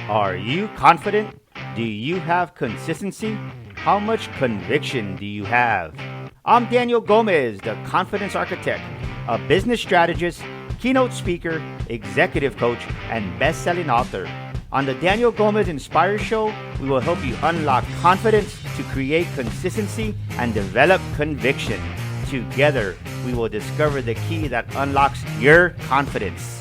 Are you confident? Do you have consistency? How much conviction do you have? I'm Daniel Gomez, the Confidence Architect, a business strategist, keynote speaker, executive coach, and best selling author. On the Daniel Gomez Inspire Show, we will help you unlock confidence to create consistency and develop conviction. Together, we will discover the key that unlocks your confidence.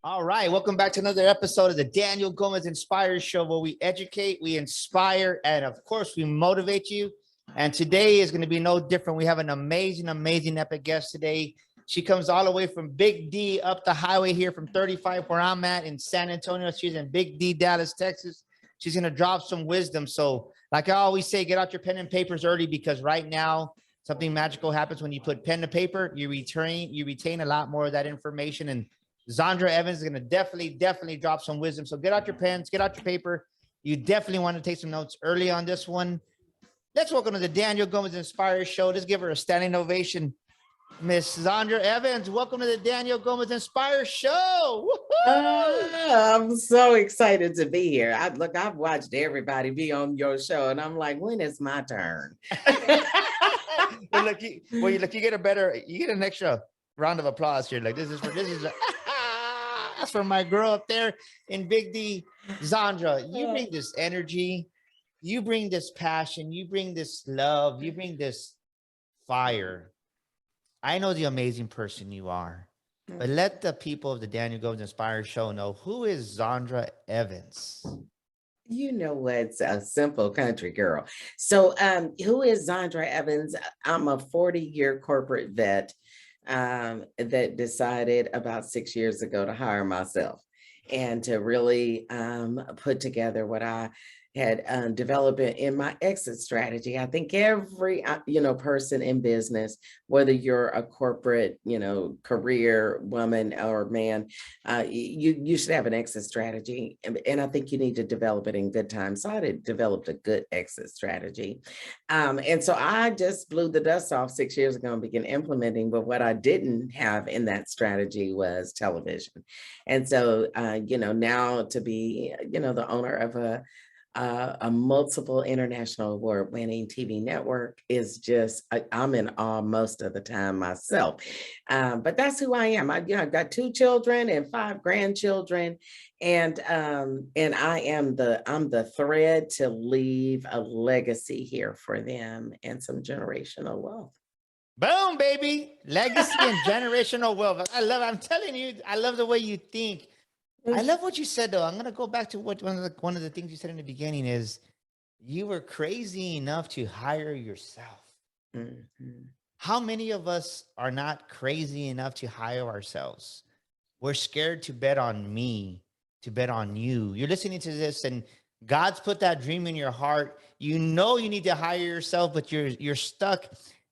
All right, welcome back to another episode of the Daniel Gomez Inspire Show, where we educate, we inspire, and of course, we motivate you. And today is going to be no different. We have an amazing epic guest today. She comes all the way from Big D up the highway here from 35, where I'm at in San Antonio. She's in Big D, Dallas, Texas. She's going to drop some wisdom. So like I always say, get out your pen and papers early, because right now something magical happens when you put pen to paper. You retain a lot more of that information. And Zondra Evans is going to definitely drop some wisdom. So get out your pens, get out your paper. You definitely want to take some notes early on this one. Let's welcome to the Daniel Gomez Inspire Show. Let's give her a standing ovation. Miss Zondra Evans, welcome to the Daniel Gomez Inspire Show. I'm so excited to be here. I've watched everybody be on your show, and I'm like, when is my turn? Well, you get an extra round of applause here. Like this is that's for my girl up there in Big D. Zondra, you bring this energy, you bring this passion, you bring this love, you bring this fire. I know the amazing person you are, but let the people of the Daniel Gomez Inspire Show know, who is Zondra Evans? You know what's a simple country girl. So who is Zondra Evans? I'm a 40-year corporate vet that decided about 6 years ago to hire myself and to really put together what I had developed in my exit strategy. I think every person in business, whether you're a corporate career woman or man, you should have an exit strategy, and I think you need to develop it in good time. So I developed a good exit strategy, and so I just blew the dust off 6 years ago and began implementing. But what I didn't have in that strategy was television, and so now to be the owner of a multiple international award-winning TV network is just, I'm in awe most of the time myself. But that's who I am. I've got 2 children and 5 grandchildren, and I'm the thread to leave a legacy here for them and some generational wealth. Boom, baby. Legacy and generational wealth. I'm telling you, I love the way you think. I love what you said, though. I'm going to go back to what one of the things you said in the beginning is you were crazy enough to hire yourself. Mm-hmm. How many of us are not crazy enough to hire ourselves? We're scared to bet on me, to bet on you. You're listening to this, and God's put that dream in your heart. You know you need to hire yourself, but you're stuck.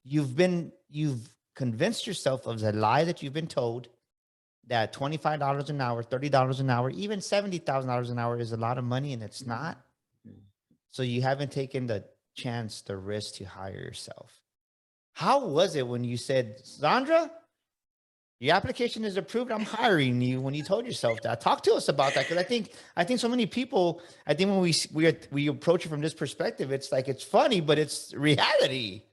You've convinced yourself of the lie that you've been told, that $25 an hour, $30 an hour, even $70,000 an hour is a lot of money, and it's not. So you haven't taken the chance, the risk to hire yourself. How was it when you said, Zondra, your application is approved, I'm hiring you, when you told yourself that? Talk to us about that, because I think so many people, I think when we approach it from this perspective, it's like it's funny, but it's reality.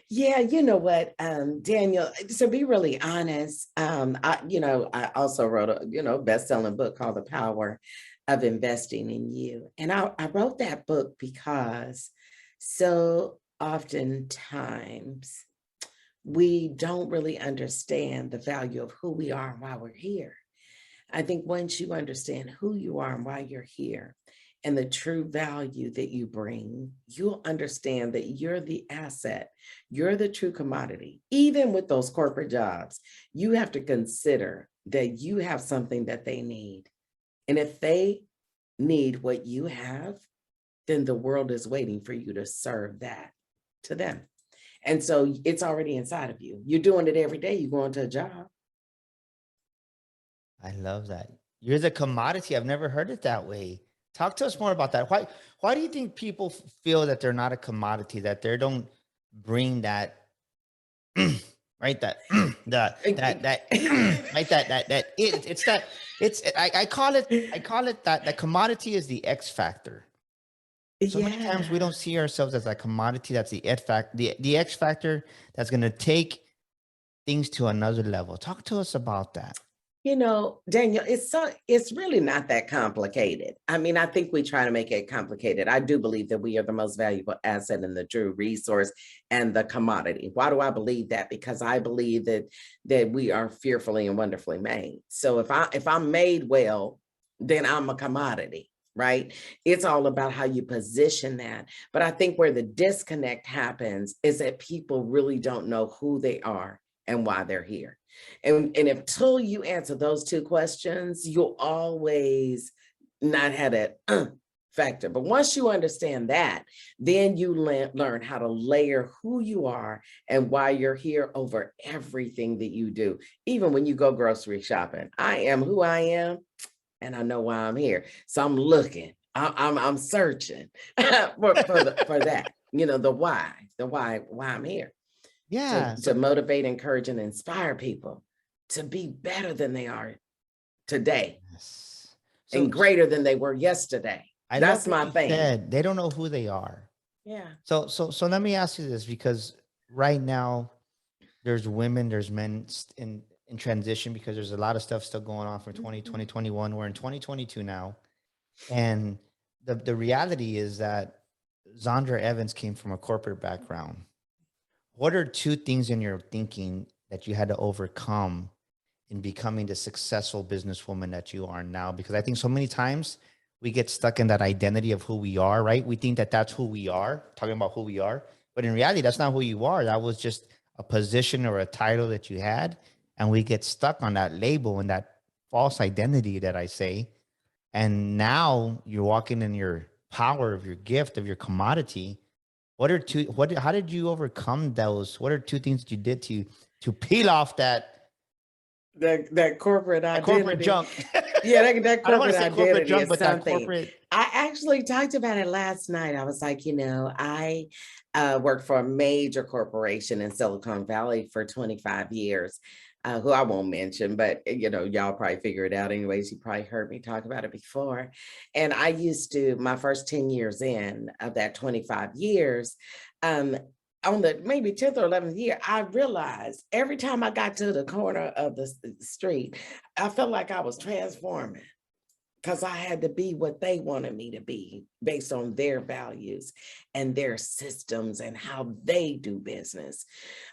Yeah, you know what, Daniel, to be really honest, I also wrote a best-selling book called The Power of Investing in You. And I wrote that book because so oftentimes we don't really understand the value of who we are and why we're here. I think once you understand who you are and why you're here and the true value that you bring, you'll understand that you're the asset, you're the true commodity. Even with those corporate jobs, you have to consider that you have something that they need. And if they need what you have, then the world is waiting for you to serve that to them. And so it's already inside of you. You're doing it every day. You go into a job. I love that. You're the commodity. I've never heard it that way. Talk to us more about that. Why do you think people feel that they're not a commodity, that they don't bring that, right? Right? I call it that commodity is the X factor. So many times we Yeah. don't see ourselves as a commodity. That's the X factor that's going to take things to another level. Talk to us about that. Daniel, it's really not that complicated. I mean, I think we try to make it complicated. I do believe that we are the most valuable asset and the true resource and the commodity. Why do I believe that? Because I believe that we are fearfully and wonderfully made. So if I'm made well, then I'm a commodity, right? It's all about how you position that. But I think where the disconnect happens is that people really don't know who they are and why they're here. And until you answer those two questions, you'll always not have that factor. But once you understand that, then you learn how to layer who you are and why you're here over everything that you do. Even when you go grocery shopping, I am who I am, and I know why I'm here. So I'm looking. I'm searching for that. The why I'm here Yeah. to motivate, encourage, and inspire people to be better than they are today Yes. and greater than they were yesterday. I love That's what my you thing. said. They don't know who they are. Yeah. So let me ask you this, because right now there's women, there's men in transition, because there's a lot of stuff still going on from 2020, 21. We're in 2022 now. And the reality is that Zondra Evans came from a corporate background. What are two things in your thinking that you had to overcome in becoming the successful businesswoman that you are now? Because I think so many times we get stuck in that identity of who we are, right? We think that that's who we are, talking about who we are. But in reality, that's not who you are. That was just a position or a title that you had. And we get stuck on that label and that false identity that I say. And now you're walking in your power of your gift, of your commodity. How did you overcome those? What are two things that you did to peel off That corporate that corporate identity. junk? Yeah, that I don't want corporate to say corporate identity junk, is but that something. corporate. I actually talked about it last night. I was like, I worked for a major corporation in Silicon Valley for 25 years, who I won't mention, but y'all probably figure it out anyways. You probably heard me talk about it before. And I used to, my first 10 years in of that 25 years, um, on the maybe 10th or 11th year, I realized every time I got to the corner of the street, I felt like I was transforming because I had to be what they wanted me to be based on their values and their systems and how they do business.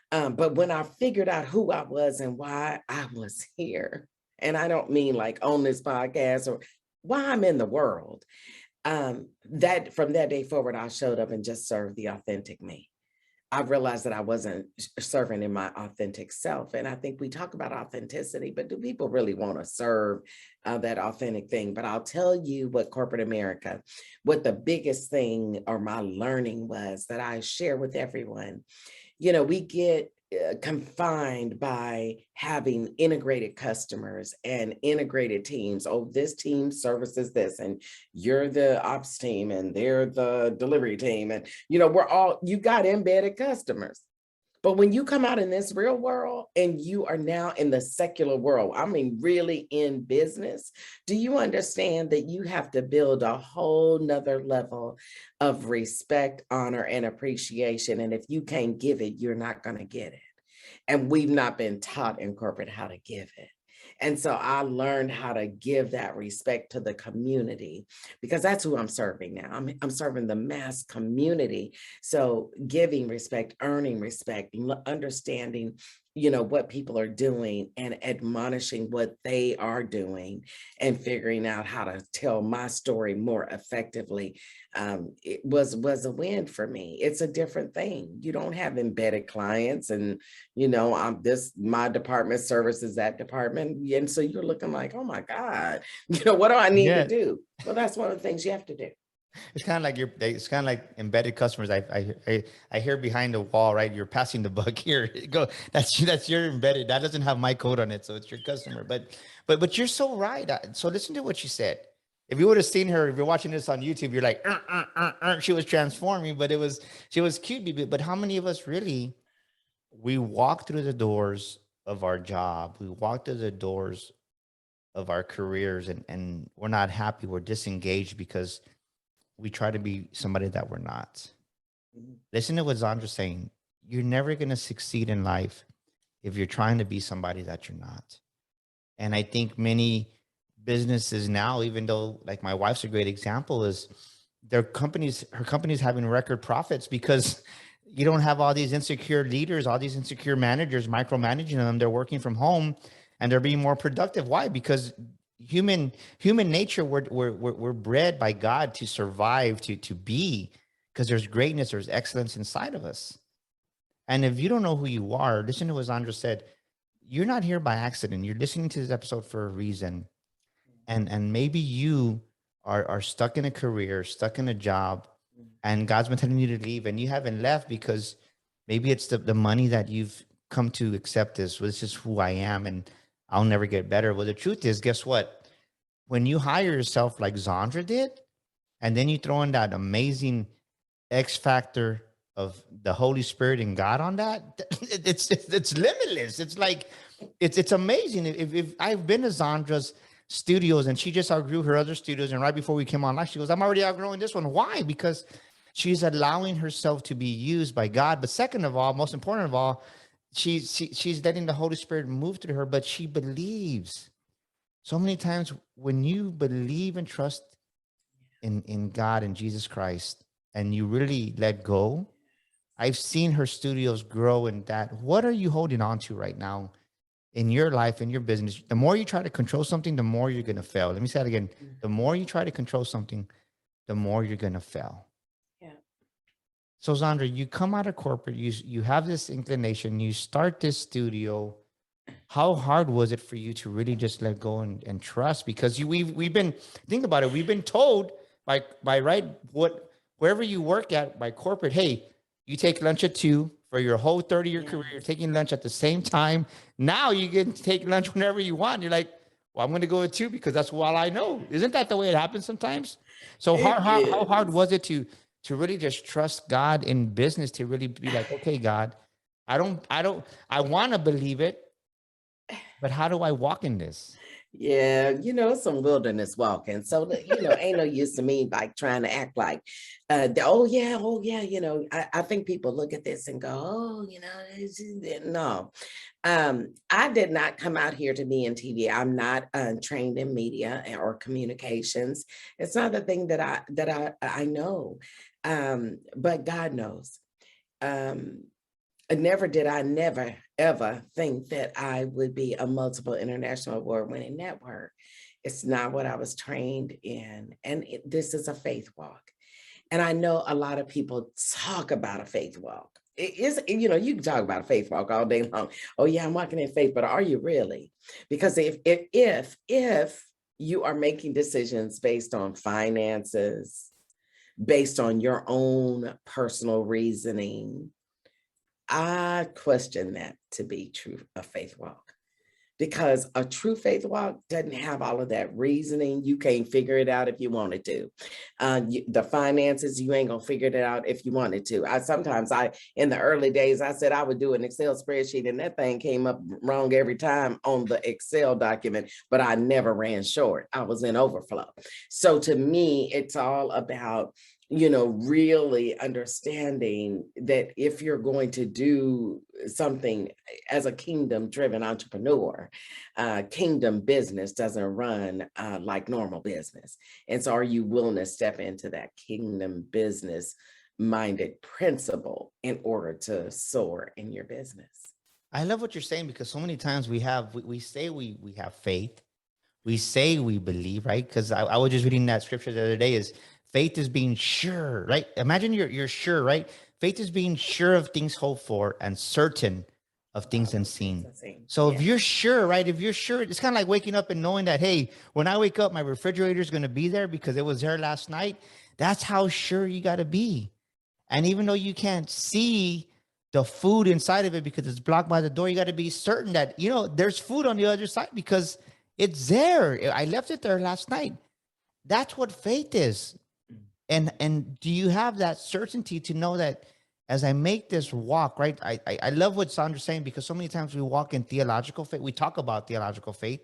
But when I figured out who I was and why I was here, and I don't mean like on this podcast or why I'm in the world, that from that day forward, I showed up and just served the authentic me. I realized that I wasn't serving in my authentic self. And I think we talk about authenticity, but do people really want to serve that authentic thing? But I'll tell you what corporate America, what the biggest thing or my learning was that I share with everyone. We get confined by having integrated customers and integrated teams. Oh, this team services this, and you're the ops team, and they're the delivery team. And, you got embedded customers. But when you come out in this real world and you are now in the secular world, I mean, really in business, do you understand that you have to build a whole nother level of respect, honor, and appreciation? And if you can't give it, you're not going to get it. And we've not been taught in corporate how to give it. And so I learned how to give that respect to the community, because that's who I'm serving now. I'm serving the mass community. So giving respect, earning respect, understanding, what people are doing and admonishing what they are doing and figuring out how to tell my story more effectively. It was a win for me. It's a different thing. You don't have embedded clients and my department services that department. And so you're looking like, oh my God, what do I need to Yeah, do? Well, that's one of the things you have to do. it's kind of like it's kind of like embedded customers. I hear behind the wall, right? You're passing the buck here. Go. That's your embedded. That doesn't have my code on it, so it's your customer. But you're so right. So listen to what you said. If you would have seen her, if you're watching this on YouTube, you're like, she was transforming, but she was cute. But how many of us really we walk through the doors of our job, we walk through the doors of our careers, and we're not happy, we're disengaged because we try to be somebody that we're not. Mhm. Listen to what Zondra's saying. You're never going to succeed in life if you're trying to be somebody that you're not. And I think many businesses now, even though like my wife's a great example, is her company's having record profits because you don't have all these insecure leaders, all these insecure managers micromanaging them. They're working from home and they're being more productive. Why? Because human nature, we're bred by God to survive, to be, because there's greatness, there's excellence inside of us. And if you don't know who you are, listen to what Zandra said. You're not here by accident. You're listening to this episode for a reason. And maybe you are stuck in a career, stuck in a job, and God's been telling you to leave, and you haven't left because maybe it's the money that you've come to accept as, well, this is who I am and I'll never get better. Well, the truth is, guess what? When you hire yourself like Zandra did, and then you throw in that amazing X factor of the Holy Spirit and God on that, it's limitless. It's like it's amazing. If I've been to Zondra's studios and she just outgrew her other studios, and right before we came on live, she goes, "I'm already outgrowing this one." Why? Because she's allowing herself to be used by God. But second of all, most important of all, she's letting the Holy Spirit move through her, but she believes. So many times when you believe and trust in God and Jesus Christ, and you really let go, I've seen her studios grow in that. What are you holding on to right now in your life, in your business? The more you try to control something, the more you're going to fail. Let me say that again. The more you try to control something, the more you're going to fail. Yeah. So Zandra, you come out of corporate, you have this inclination, you start this studio. How hard was it for you to really just let go and trust? Because we've been, think about it, we've been told by right, what, wherever you work at, by corporate, hey, you take lunch at 2 for your whole 30-year career, you're Yes. taking lunch at the same time. Now you can take lunch whenever you want. You're like, well, I'm going to go at 2 because that's all I know. Isn't that the way it happens sometimes? So It how hard is. was it to really just trust God in business, to really be like, okay, God, I want to believe it, but how do I walk in this? Yeah, some wilderness walking. So, ain't no use to me like trying to act like, oh yeah. I think people look at this and go, oh, no. I did not come out here to be in TV. I'm not trained in media or communications. It's not the thing that I know, but God knows. Um, never ever think that I would be a multiple international award-winning network. It's not what I was trained in. And this is a faith walk. And I know a lot of people talk about a faith walk. It is, you can talk about a faith walk all day long. Oh yeah, I'm walking in faith, but are you really? Because if you are making decisions based on finances, based on your own personal reasoning, I question that to be true, a faith walk, because a true faith walk doesn't have all of that reasoning. You can't figure it out if you wanted to. The finances, you ain't gonna figure it out if you wanted to. In the early days, I said I would do an Excel spreadsheet, and that thing came up wrong every time on the Excel document, but I never ran short. I was in overflow. So to me, it's all about really understanding that if you're going to do something as a kingdom driven entrepreneur, kingdom business doesn't run like normal business. And so are you willing to step into that kingdom business minded principle in order to soar in your business? I love what you're saying, because so many times we say we have faith, we say we believe, right? Because I was just reading that scripture the other day, is faith is being sure, right? Imagine you're sure, right? Faith is being sure of things hoped for and certain of things unseen. So if Yeah. you're sure, right? If you're sure, it's kind of like waking up and knowing that, hey, when I wake up, my refrigerator is going to be there because it was there last night. That's how sure you got to be. And even though you can't see the food inside of it because it's blocked by the door, you got to be certain that, there's food on the other side because it's there. I left it there last night. That's what faith is. And do you have that certainty to know that as I make this walk, right? I love what Zondra's saying, because so many times we walk in theological faith. We talk about theological faith.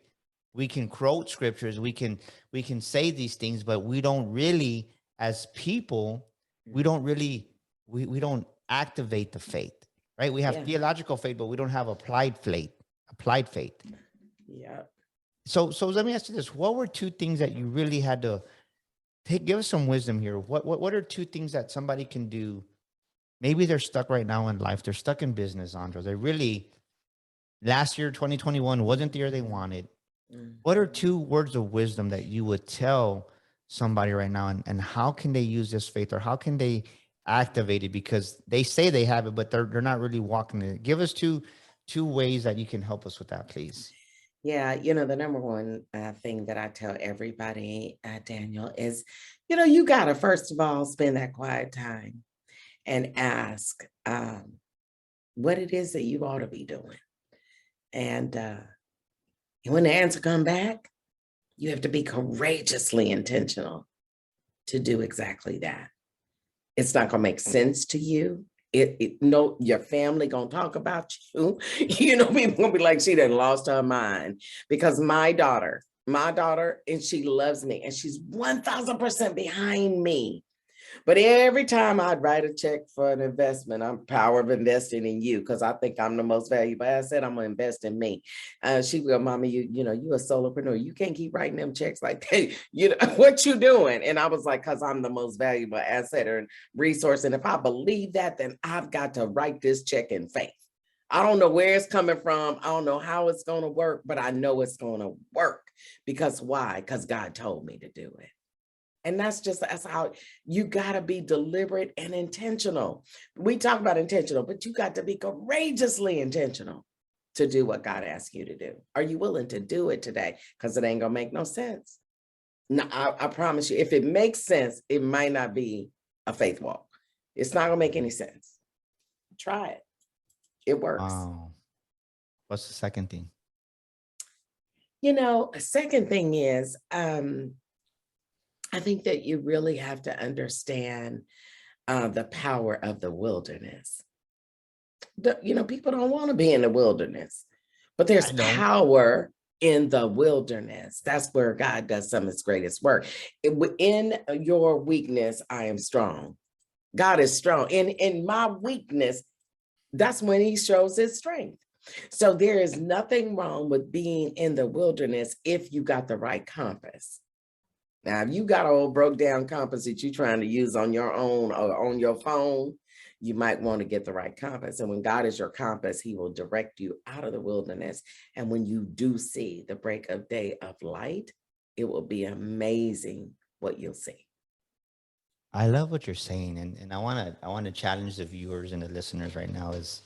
We can quote scriptures. We can say these things, but we don't really, as people, we don't really we don't activate the faith, right? We have Yeah. theological faith, but we don't have applied faith. Applied faith. Yeah. So let me ask you this: what were two things that you really had to take? Give us some wisdom here. What are two things that somebody can do? Maybe they're stuck right now in life. They're stuck in business, Andra. They really, last year, 2021, wasn't the year they wanted. What are Mhm. two words of wisdom that you would tell somebody right now? And how can they use this faith, or how can they activate it? Because they say they have it, but they're not really walking it. Give us two ways that you can help us with that, please. Yeah, the number one thing that I tell everybody, Daniel, is, you got to first of all spend that quiet time and ask what it is that you ought to be doing. And when the answer come back, you have to be courageously intentional to do exactly that. It's not going to make sense to you. No, your family gonna talk about you. People gonna be like, she done lost her mind. Because my daughter, and she loves me, and she's 1000% behind me. But every time I'd write a check for an investment, I'm power of investing in you, because I think I'm the most valuable asset. I'm gonna invest in me. She will, mommy, you a solopreneur. You can't keep writing them checks like that. What you doing? And I was like, because I'm the most valuable asset or resource. And if I believe that, then I've got to write this check in faith. I don't know where it's coming from. I don't know how it's going to work, but I know it's going to work. Because why? Because God told me to do it. And that's how you got to be deliberate and intentional. We talk about intentional, but you got to be courageously intentional to do what God asks you to do. Are you willing to do it today? Because it ain't going to make no sense. No, I promise you, if it makes sense, it might not be a faith walk. It's not going to make any sense. Try it. It works. Wow. What's the second thing? A second thing is, I think that you really have to understand the power of the wilderness. People don't want to be in the wilderness, but there's I don't. power in the wilderness. That's where God does some of his greatest work. In your weakness, I am strong. God is strong. In my weakness, that's when he shows his strength. So there is nothing wrong with being in the wilderness if you got the right compass. Now, if you got an old broke down compass that you're trying to use on your own or on your phone, you might want to get the right compass. And when God is your compass, he will direct you out of the wilderness. And when you do see the break of day of light, it will be amazing what you'll see. I love what you're saying, and I want to challenge the viewers and the listeners right now: is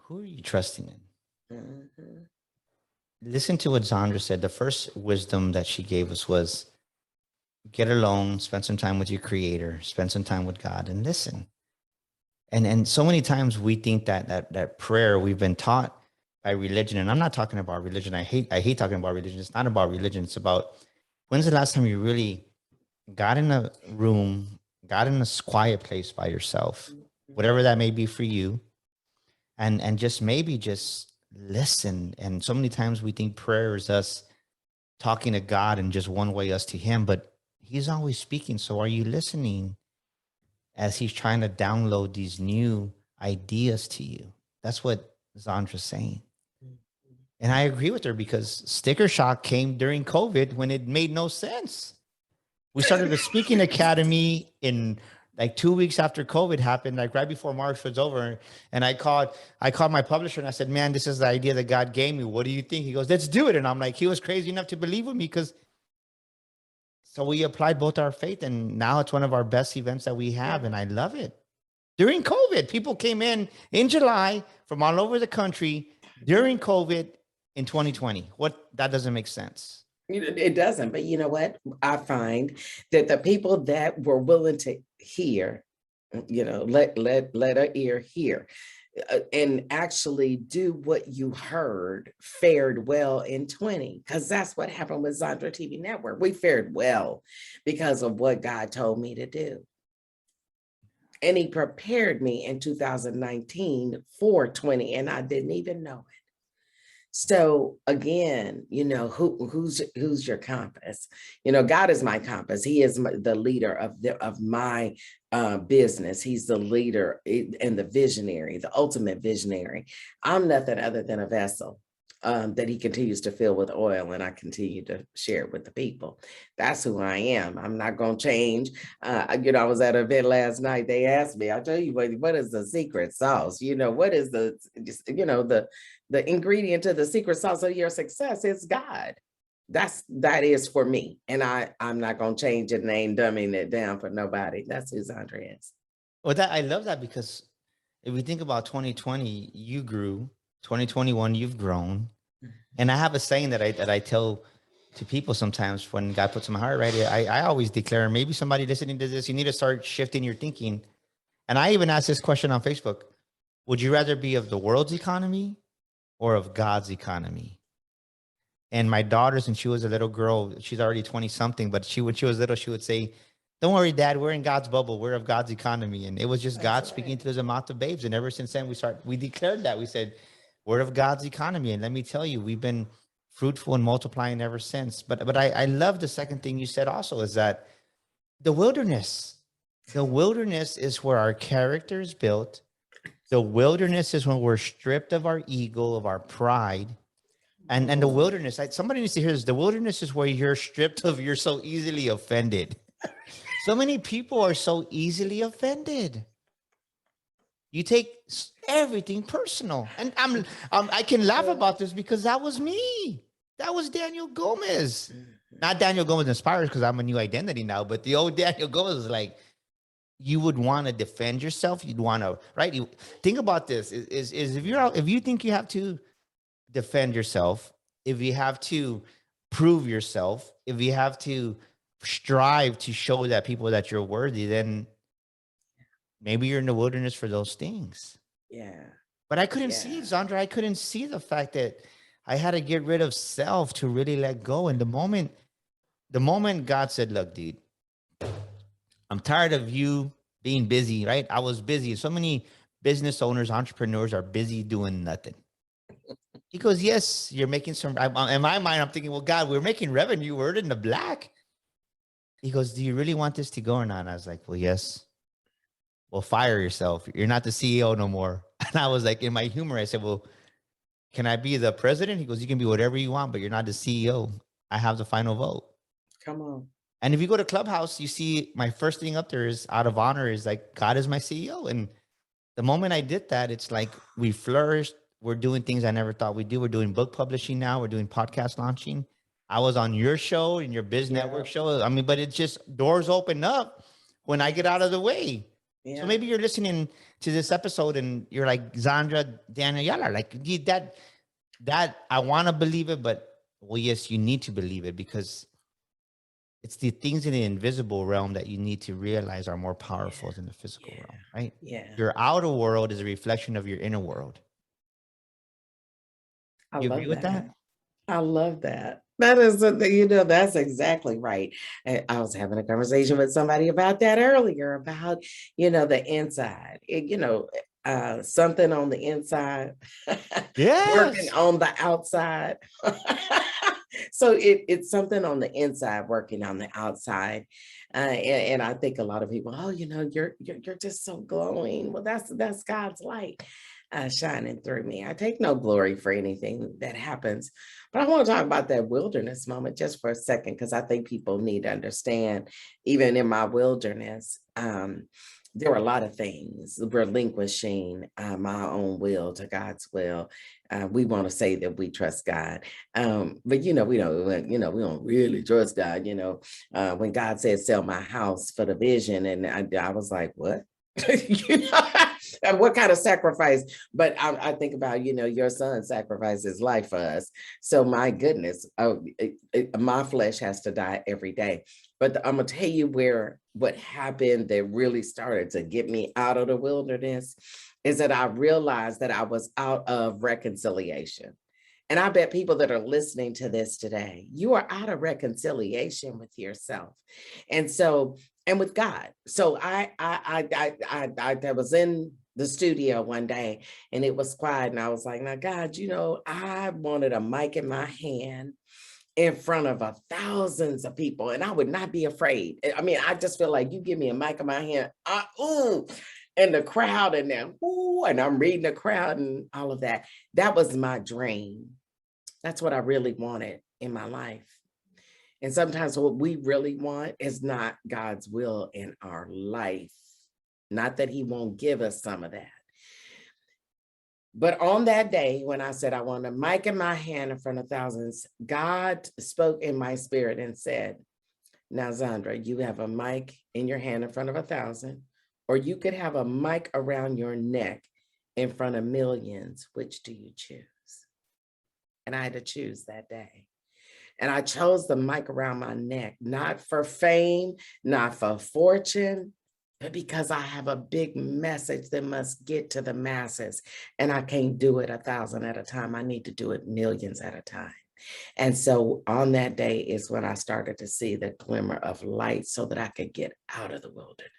who are you trusting in? Mhm. Listen to what Zondra said. The first wisdom that she gave us was get alone, spend some time with your creator, spend some time with God, and listen. And so many times we think that prayer, we've been taught by religion, and I'm not talking about religion. I hate talking about religion. It's not about religion. It's about, when's the last time you really got in a room, got in a quiet place by yourself, whatever that may be for you, and just maybe just listen. And so many times we think prayer is us talking to God in just one way, us to him, but he's always speaking. So are you listening as he's trying to download these new ideas to you? That's what Zondra's saying. And I agree with her, because sticker shock came during COVID when it made no sense. We started a speaking academy in like 2 weeks after COVID happened, like right before March was over. And I called my publisher and I said, man, this is the idea that God gave me. What do you think? He goes, let's do it. And I'm like, he was crazy enough to believe with me, because so we applied both our faith, and now it's one of our best events that we have. And I love it. During COVID, people came in July from all over the country during COVID in 2020. That doesn't make sense. It doesn't, but you know what? I find that the people that were willing to hear, let our ear hear, and actually do what you heard, fared well in 20, because that's what happened with Zondra TV Network. We fared well because of what God told me to do. And he prepared me in 2019 for 20, and I didn't even know it. So again, who's your compass? God is my compass. He is the leader of my business. He's the leader and the visionary, the ultimate visionary. I'm nothing other than a vessel that he continues to fill with oil, and I continue to share it with the people. That's who I am. I'm not going to change. I was at an event last night. They asked me, I tell you, what is the secret sauce? What is the ingredient to the secret sauce of your success? Is God. That is for me. And I'm not going to change it and ain't dumbing it down for nobody. That's who Zondra is. Well, I love that, because if we think about 2020, you grew. 2021, you've grown. And I have a saying that I tell to people sometimes when God puts in my heart, right? I always declare, maybe somebody listening to this, you need to start shifting your thinking. And I even asked this question on Facebook: would you rather be of the world's economy or of God's economy? And my daughter, since she was a little girl, she's already 20 something, but when she was little, she would say, "Don't worry, Dad, we're in God's bubble. We're of God's economy." And it was just God speaking to the mouth of babes. And ever since then, we declared that. We said, we're of God's economy. And let me tell you, we've been fruitful and multiplying ever since. But I love the second thing you said also, is that the wilderness is where our character is built. The wilderness is when we're stripped of our ego, of our pride. And the wilderness, somebody needs to hear this. The wilderness is where you're so easily offended. So many people are so easily offended. You take everything personal. And I can laugh about this because that was me. That was Daniel Gomez. Not Daniel Gomez Inspires, because I'm a new identity now, but the old Daniel Gomez was like, you would want to defend yourself. You'd want to, right? Think about this is if you think you have to defend yourself, if you have to prove yourself, if you have to strive to show that people that you're worthy, then maybe you're in the wilderness for those things. Yeah. But I couldn't see it, Zondra. I couldn't see the fact that I had to get rid of self to really let go. And the moment God said, look, dude, I'm tired of you being busy, right? I was busy. So many business owners, entrepreneurs are busy doing nothing. He goes, yes, you're making some, in my mind, I'm thinking, well, God, we're making revenue. We're in the black. He goes, do you really want this to go or not? And I was like, well, yes. Well, fire yourself. You're not the CEO no more. And I was like, in my humor, I said, well, can I be the president? He goes, you can be whatever you want, but you're not the CEO. I have the final vote. Come on. And if you go to Clubhouse, you see my first thing up there is out of honor is like, God is my CEO. And the moment I did that, it's like we flourished. We're doing things I never thought we'd do. We're doing book publishing now. We're doing podcast launching. I was on your show and your Biz Network show. I mean, but it's just doors open up when I get out of the way. Yeah. So maybe you're listening to this episode and you're like, Zondra, Daniel, y'all are like, that I want to believe it, but well, yes, you need to believe it, because it's the things in the invisible realm that you need to realize are more powerful than the physical realm, right? Yeah. Your outer world is a reflection of your inner world. You agree with that? I love that. That is, that's exactly right. I was having a conversation with somebody about that earlier, about, the inside, something on the inside, working on the outside. So it's something on the inside, working on the outside. And I think a lot of people, oh, you're just so glowing. Well, that's God's light shining through me. I take no glory for anything that happens. But I want to talk about that wilderness moment just for a second, because I think people need to understand, even in my wilderness, there were a lot of things, relinquishing my own will to God's will. We want to say that we trust God, but we don't really trust God. When God said, "Sell my house for the vision," and I was like, "What?" What kind of sacrifice? But I think about, your son sacrificed his life for us. So my goodness, my flesh has to die every day. But I'm gonna tell you what happened that really started to get me out of the wilderness is that I realized that I was out of reconciliation. And I bet people that are listening to this today, you are out of reconciliation with yourself. And so and with God. So I was in the studio one day and it was quiet, and I was like, now God, I wanted a mic in my hand in front of thousands of people, and I would not be afraid. I mean, I just feel like you give me a mic in my hand, and the crowd, and then and I'm reading the crowd and all of that. That was my dream. That's what I really wanted in my life. And sometimes what we really want is not God's will in our life. Not that he won't give us some of that. But on that day, when I said I want a mic in my hand in front of thousands, God spoke in my spirit and said, now, Zondra, you have a mic in your hand in front of 1,000, or you could have a mic around your neck in front of millions. Which do you choose? And I had to choose that day. And I chose the mic around my neck, not for fame, not for fortune, but because I have a big message that must get to the masses. And I can't do it 1,000 at a time. I need to do it millions at a time. And so on that day is when I started to see the glimmer of light so that I could get out of the wilderness.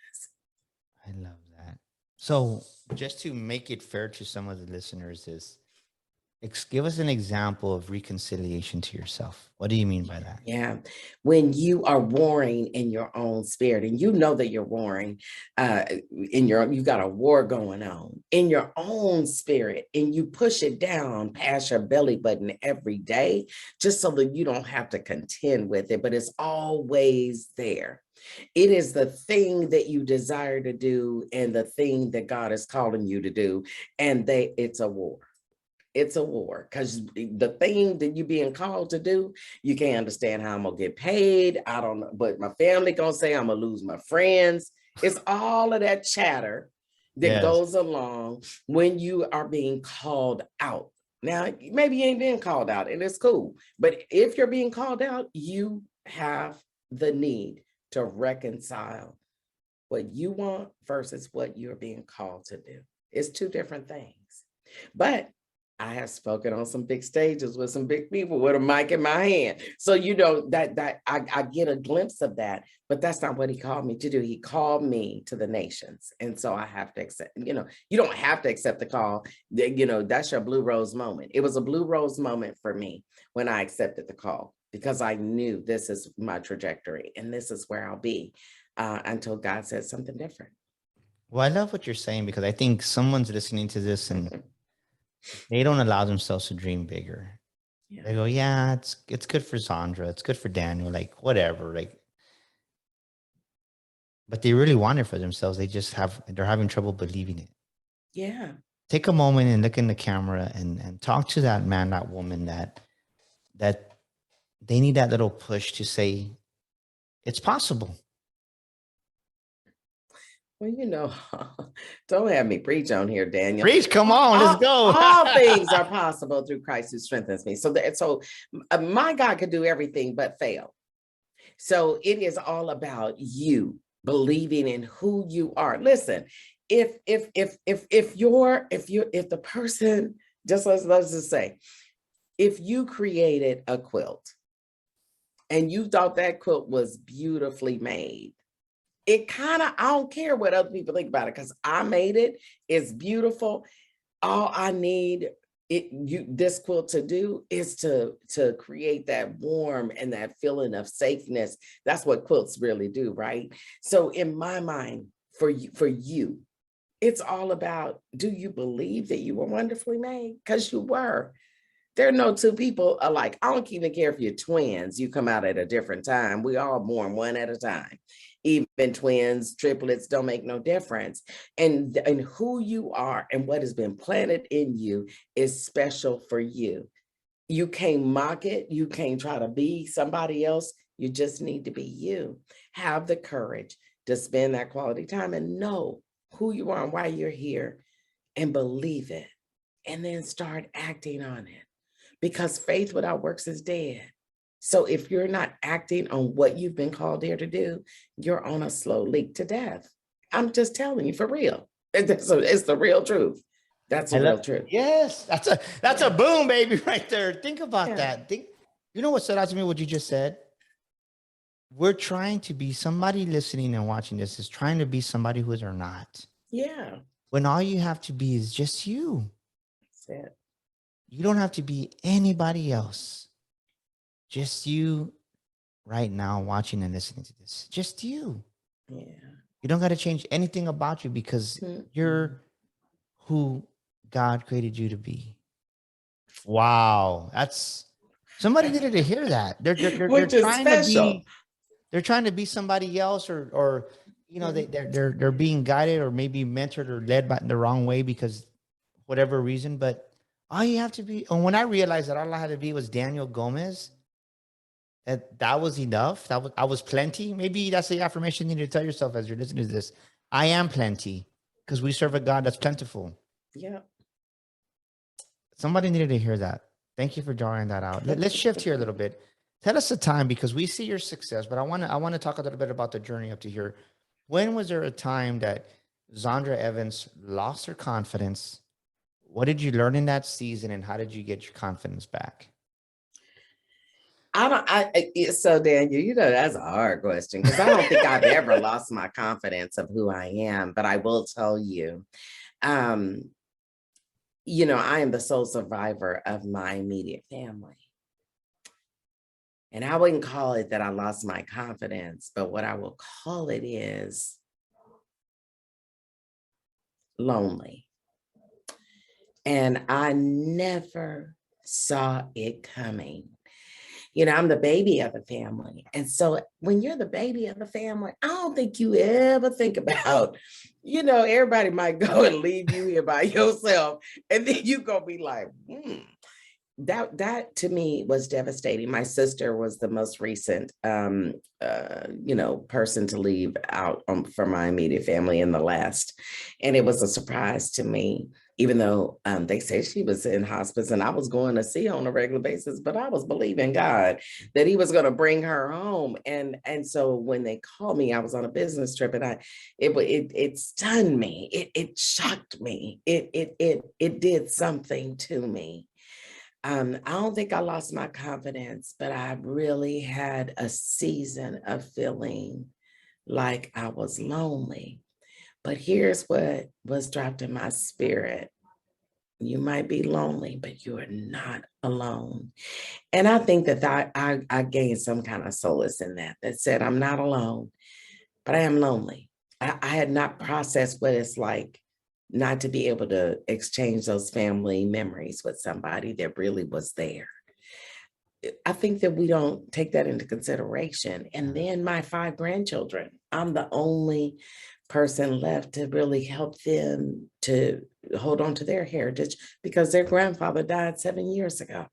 I love that. So just to make it fair to some of the listeners give us an example of reconciliation to yourself. What do you mean by that? Yeah. When you are warring in your own spirit, and you know that you're warring you got a war going on in your own spirit, and you push it down past your belly button every day, just so that you don't have to contend with it, but it's always there. It is the thing that you desire to do and the thing that God is calling you to do. And it's a war. It's a war, because the thing that you're being called to do, you can't understand how I'm gonna get paid. I don't know, but my family gonna say I'm gonna lose my friends. It's all of that chatter that goes along when you are being called out. Now, maybe you ain't being called out, and it's cool. But if you're being called out, you have the need to reconcile what you want versus what you're being called to do. It's two different things. But I have spoken on some big stages with some big people with a mic in my hand. So, that I get a glimpse of that, but that's not what he called me to do. He called me to the nations. And so I have to accept, you don't have to accept the call. That's your blue rose moment. It was a blue rose moment for me when I accepted the call, because I knew this is my trajectory and this is where I'll be until God says something different. Well, I love what you're saying, because I think someone's listening to this and they don't allow themselves to dream bigger. Yeah. They go, yeah, it's good for Zondra, it's good for Daniel, like whatever, but they really want it for themselves. They're having trouble believing it. Yeah. Take a moment and look in the camera and talk to that man, that woman that they need that little push to say, it's possible. Well, don't have me preach on here, Daniel. Preach, come on, let's go. All things are possible through Christ who strengthens me. So my God could do everything but fail. So it is all about you believing in who you are. Listen, if the person, let's just say, if you created a quilt and you thought that quilt was beautifully made, I don't care what other people think about it, because I made it. It's beautiful. All I need this quilt to do is to create that warm and that feeling of safeness. That's what quilts really do, right? So in my mind, for you, it's all about, do you believe that you were wonderfully made? Because you were. There are no two people alike. I don't even care if you're twins, you come out at a different time. We all born one at a time. Even twins, triplets, don't make no difference. And who you are and what has been planted in you is special for you. You can't mock it. You can't try to be somebody else. You just need to be you. Have the courage to spend that quality time and know who you are and why you're here, and believe it, and then start acting on it. Because faith without works is dead. So if you're not acting on what you've been called here to do, you're on a slow leak to death. I'm just telling you, for real. It's the real truth. That's the real truth. Yes, that's a boom, baby, right there. Think about that. You know what stood out to me, what you just said? we're trying to be somebody listening and watching this is trying to be somebody who they're not. Yeah. When all you have to be is just you. That's it. You don't have to be anybody else. Just you right now watching and listening to this. Just you. Yeah. You don't got to change anything about you because you're who God created you to be. Wow. That's somebody needed to hear that. They're Which is trying to special. be somebody else or you know they're being guided or maybe mentored or led by the wrong way because whatever reason, but all you have to be, and when I realized that all I had to be was Daniel Gomez, that was enough. I was plenty. Maybe that's the affirmation you need to tell yourself as you're listening to this. I am plenty because we serve a God that's plentiful. Yeah. Somebody needed to hear that. Thank you for drawing that out. Let's shift here a little bit. Tell us the time because we see your success, but I want to talk a little bit about the journey up to here. When was there a time that Zondra Evans lost her confidence? What did you learn in that season, and how did you get your confidence back? So Daniel, that's a hard question because I don't think I've ever lost my confidence of who I am, but I will tell you, I am the sole survivor of my immediate family. And I wouldn't call it that I lost my confidence, but what I will call it is lonely. And I never saw it coming. I'm the baby of the family. And so when you're the baby of the family, I don't think you ever think about, everybody might go and leave you here by yourself. And then you gonna be like, That to me was devastating. My sister was the most recent, person to leave out from my immediate family in the last. And it was a surprise to me, even though they say she was in hospice and I was going to see her on a regular basis, but I was believing God that he was going to bring her home. And so when they called me, I was on a business trip and it stunned me. It shocked me. It did something to me. I don't think I lost my confidence, but I really had a season of feeling like I was lonely. But here's what was dropped in my spirit. You might be lonely, but you are not alone. And I think that I gained some kind of solace in that said, I'm not alone, but I am lonely. I had not processed what it's like not to be able to exchange those family memories with somebody that really was there. I think that we don't take that into consideration. And then my 5 grandchildren, I'm the only person left to really help them to hold on to their heritage because their grandfather died 7 years ago.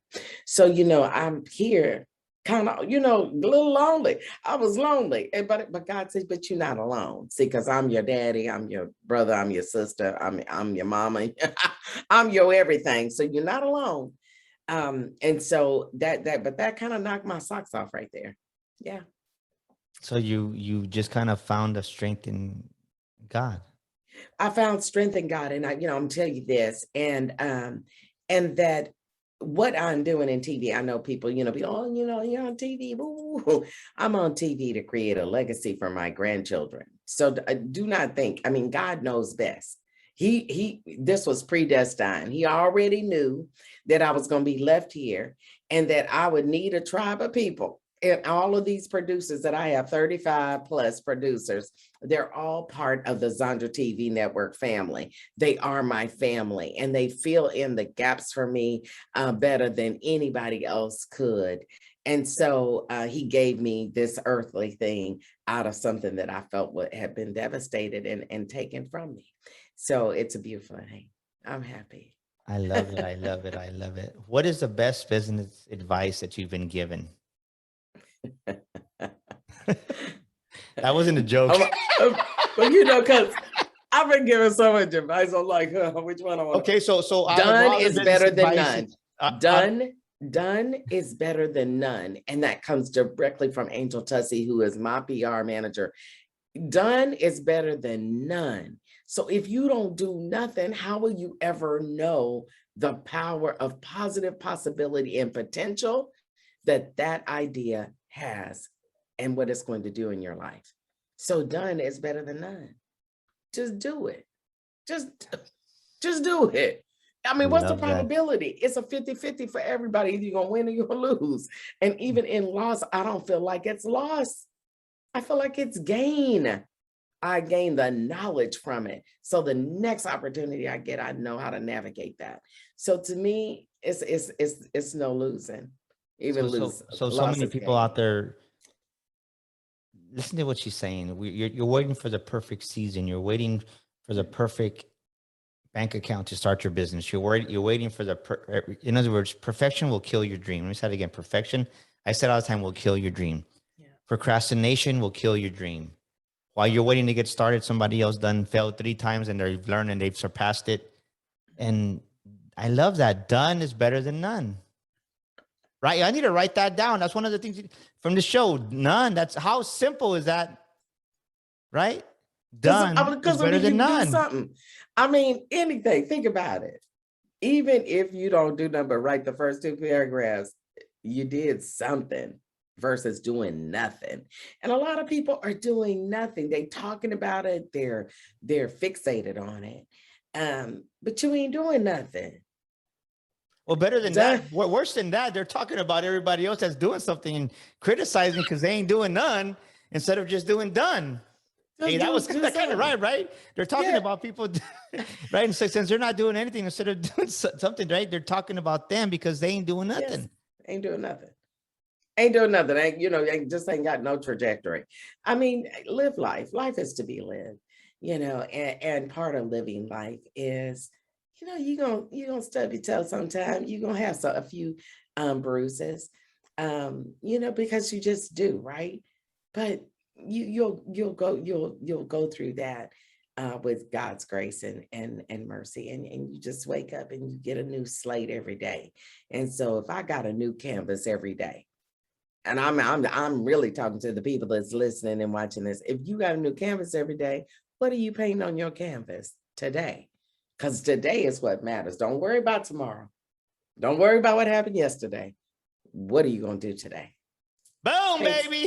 So, I'm here kind of, a little lonely. I was lonely. But God says, but you're not alone. See, because I'm your daddy, I'm your brother, I'm your sister, I'm your mama, I'm your everything. So you're not alone. And so that kind of knocked my socks off right there. Yeah. So you just kind of found a strength in God. I found strength in God, and I'm telling you this, and that what I'm doing in TV, I know people, be, oh, you're on TV. Ooh. I'm on TV to create a legacy for my grandchildren. So do not think, God knows best. This was predestined. He already knew that I was going to be left here and that I would need a tribe of people. And all of these producers that I have, 35 plus producers, they're all part of the Zondra TV network family. They are my family and they fill in the gaps for me better than anybody else could. And so he gave me this earthly thing out of something that I felt had been devastated and taken from me. So it's a beautiful thing. I'm happy. I love it. I love it. I love it. What is the best business advice that you've been given? That wasn't a joke. Well, because I've been given so much advice. I'm like, which one I want? Okay, so done is better than none. Done is better than none, and that comes directly from Angel Tussey, who is my PR manager. Done is better than none. So if you don't do nothing, how will you ever know the power of positive possibility and potential that idea has? and what it's going to do in your life. So done is better than none. Just do it. Just do it. I mean, what's the Love that. probability? It's a 50-50 for everybody. Either you're going to win or you're going to lose. And even in loss, I don't feel like it's loss. I feel like it's gain. I gain the knowledge from it. So the next opportunity I get, I know how to navigate that. So to me, it's no losing. Even lose. So loss many is people gain. out there, listen to what she's saying. You're waiting for the perfect season. You're waiting for the perfect bank account to start your business. You're waiting for in other words, perfection will kill your dream. Let me say it again. Perfection, I said all the time, will kill your dream. Yeah. Procrastination will kill your dream. While you're waiting to get started, somebody else failed 3 times and they've learned and they've surpassed it. And I love that. Done is better than none. Right? I need to write that down. That's one of the things from the show. None. That's how simple is that? Right? Done is better than none. Do something. I mean, anything. Think about it. Even if you don't do nothing but write the first 2 paragraphs, you did something versus doing nothing. And a lot of people are doing nothing. They talking about it. They're fixated on it. But you ain't doing nothing. Well, better than that, worse than that, they're talking about everybody else that's doing something and criticizing because they ain't doing none instead of just doing done. Hey, that was kind of right? They're talking about people, right? And so since they're not doing anything, instead of doing something, right? They're talking about them because they ain't doing nothing. Yes, ain't doing nothing. Ain't doing nothing. Just ain't got no trajectory. I mean, live life. Life is to be lived, and part of living life is, you're gonna stub your toe sometime. You're gonna have a few bruises, because you just do, right? But you'll go through that with God's grace and mercy, and you just wake up and you get a new slate every day. And so if I got a new canvas every day, and I'm really talking to the people that's listening and watching this, if you got a new canvas every day, what are you painting on your canvas today? Because today is what matters. Don't worry about tomorrow. Don't worry about what happened yesterday. What are you gonna do today? Boom, baby.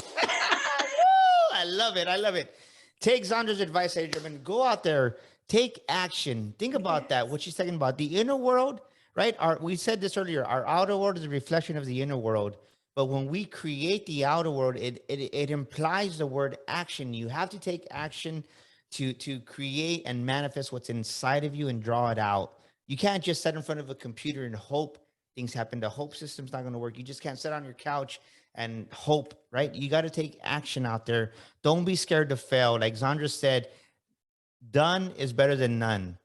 I love it. I love it. Take Zondra's advice, Adrian. Go out there, take action. Think about that. What she's talking about, the inner world, right? We said this earlier. Our outer world is a reflection of the inner world. But when we create the outer world, it implies the word action. You have to take action to create and manifest what's inside of you and draw it out. You can't just sit in front of a computer and hope things happen. The hope system's not going to work. You just can't sit on your couch and hope, right? You got to take action out there. Don't be scared to fail. Like Zondra said, done is better than none.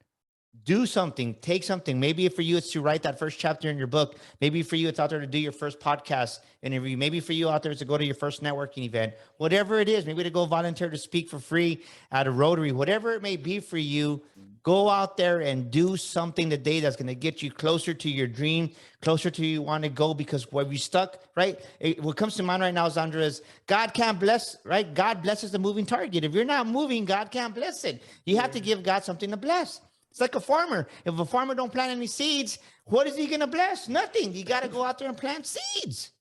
Do something, take something. Maybe for you, it's to write that first chapter in your book. Maybe for you, it's out there to do your first podcast interview. Maybe for you out there, it's to go to your first networking event. Whatever it is, maybe to go volunteer to speak for free at a Rotary. Whatever it may be for you, go out there and do something today that's going to get you closer to your dream, closer to you want to go. Because where we stuck, right? What comes to mind right now, Zondra, is God can't bless, right? God blesses the moving target. If you're not moving, God can't bless it. You have to give God something to bless. It's like a farmer. If a farmer don't plant any seeds, what is he going to bless? Nothing. You got to go out there and plant seeds.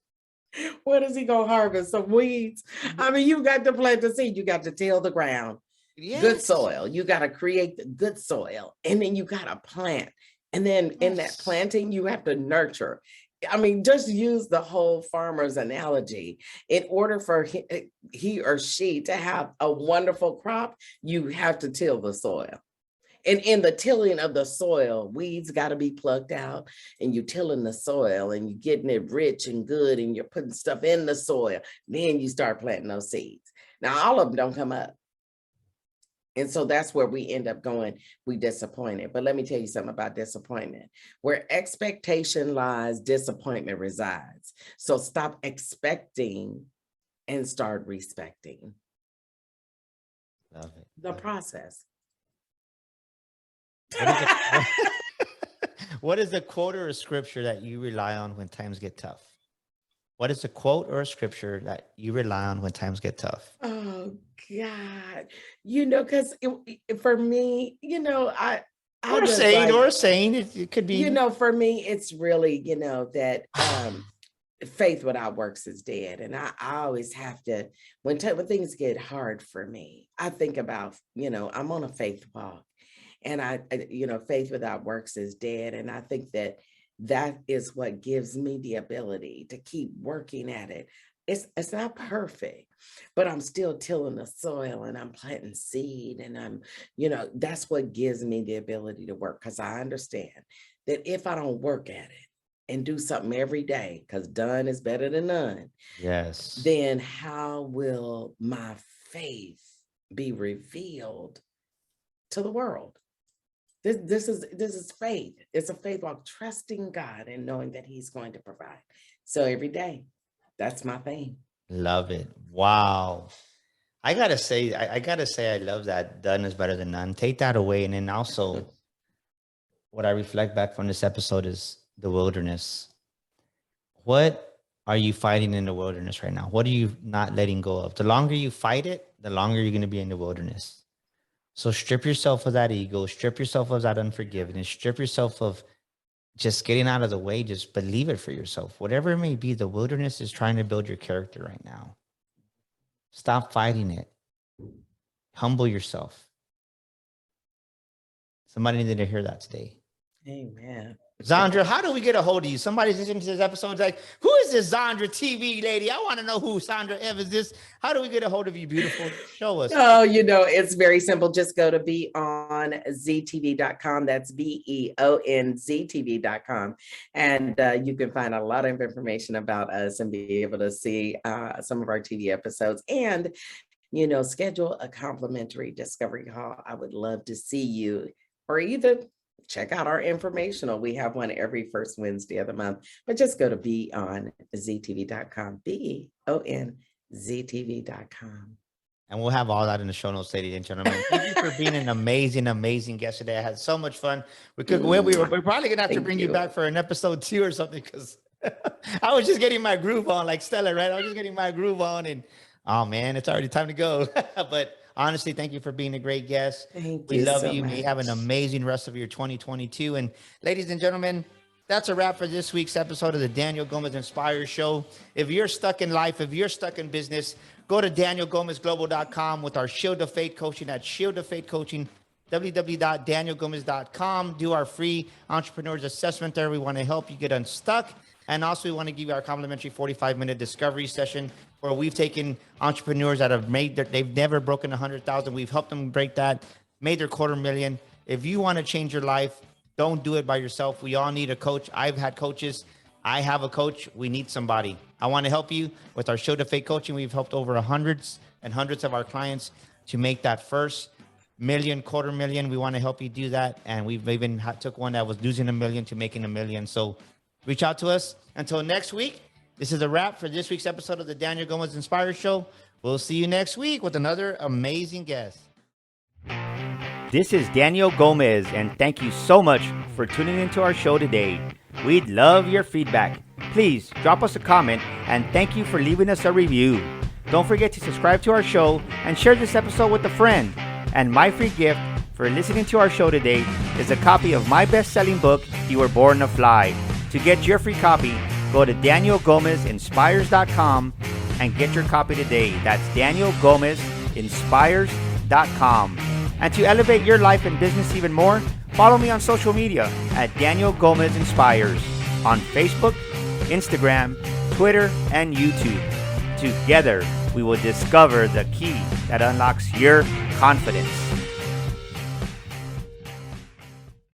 What is he going to harvest? Some weeds? I mean, you got to plant the seed. You got to till the ground. Yes. Good soil. You got to create the good soil. And then you got to plant. And then in that planting, you have to nurture. I mean, just use the whole farmer's analogy. In order for he or she to have a wonderful crop, you have to till the soil. And in the tilling of the soil, weeds got to be plucked out, and you're tilling the soil and you're getting it rich and good, and you're putting stuff in the soil. Then you start planting those seeds. Now, all of them don't come up. And so that's where we end up going, we disappointed. But let me tell you something about disappointment. Where expectation lies, disappointment resides. So stop expecting and start respecting. Love it. The process. What is the quote or a scripture that you rely on when times get tough? What is a quote or a scripture that you rely on when times get tough? Oh God, because for me, or saying it could be. For me, it's really, that faith without works is dead. And I always have to, when things get hard for me, I think about, I'm on a faith walk, and faith without works is dead. And I think that is what gives me the ability to keep working at it. It's not perfect, but I'm still tilling the soil, and I'm planting seed, and that's what gives me the ability to work. Because I understand that if I don't work at it and do something every day, because done is better than none. Yes. Then how will my faith be revealed to the world? This is faith. It's a faith walk, trusting God and knowing that He's going to provide. So every day, that's my thing. Love it. Wow. I gotta say, I love that. Done is better than none. Take that away. And then also, what I reflect back from this episode is the wilderness. What are you fighting in the wilderness right now? What are you not letting go of? The longer you fight it, the longer you're going to be in the wilderness. So strip yourself of that ego, strip yourself of that unforgiveness, strip yourself of just getting out of the way. Just believe it for yourself. Whatever it may be, the wilderness is trying to build your character right now. Stop fighting it. Humble yourself. Somebody needed to hear that today. Amen. Zondra, how do we get a hold of you? Somebody's listening to this episode like, who is this Zondra TV lady? I want to know who Zondra Evans is. How do we get a hold of you, beautiful? Show us. Oh, it's very simple. Just go to beonztv.com. That's beonztv.com. And you can find a lot of information about us and be able to see some of our TV episodes. And, schedule a complimentary discovery call. I would love to see you, or either check out our informational. We have one every first Wednesday of the month, but just go to beonztv.com, beonztv.com. And we'll have all that in the show notes, ladies and gentlemen. Thank you for being an amazing, amazing guest today. I had so much fun. We're probably going to have to bring you back for an episode 2 or something, because I was just getting my groove on, like Stella, right? I was just getting my groove on, and oh man, it's already time to go. But honestly, thank you for being a great guest. We love you. May have an amazing rest of your 2022. And ladies and gentlemen, that's a wrap for this week's episode of the Daniel Gomez Inspire Show. If you're stuck in life, if you're stuck in business, go to danielgomezglobal.com with our Shield of Faith coaching at Shield of Faith Coaching, www.danielgomez.com. Do our free entrepreneurs assessment there. We want to help you get unstuck. And also, we want to give you our complimentary 45-minute discovery session where we've taken entrepreneurs that have they've never broken 100,000. We've helped them break that, made their $250,000. If you want to change your life, don't do it by yourself. We all need a coach. I've had coaches. I have a coach. We need somebody. I want to help you with our Show to Fake coaching. We've helped over hundreds and hundreds of our clients to make that first million, $250,000. We want to help you do that. And we've even took one that was losing $1 million to making $1 million. So reach out to us. Until next week, this is a wrap for this week's episode of the Daniel Gomez Inspire Show. We'll see you next week with another amazing guest. This is Daniel Gomez, and thank you so much for tuning into our show today. We'd love your feedback. Please drop us a comment, and thank you for leaving us a review. Don't forget to subscribe to our show and share this episode with a friend. And my free gift for listening to our show today is a copy of my best-selling book, You Were Born to Fly. To get your free copy, go to danielgomezinspires.com and get your copy today. That's danielgomezinspires.com. And to elevate your life and business even more, follow me on social media at Daniel Gomez Inspires on Facebook, Instagram, Twitter, and YouTube. Together, we will discover the key that unlocks your confidence.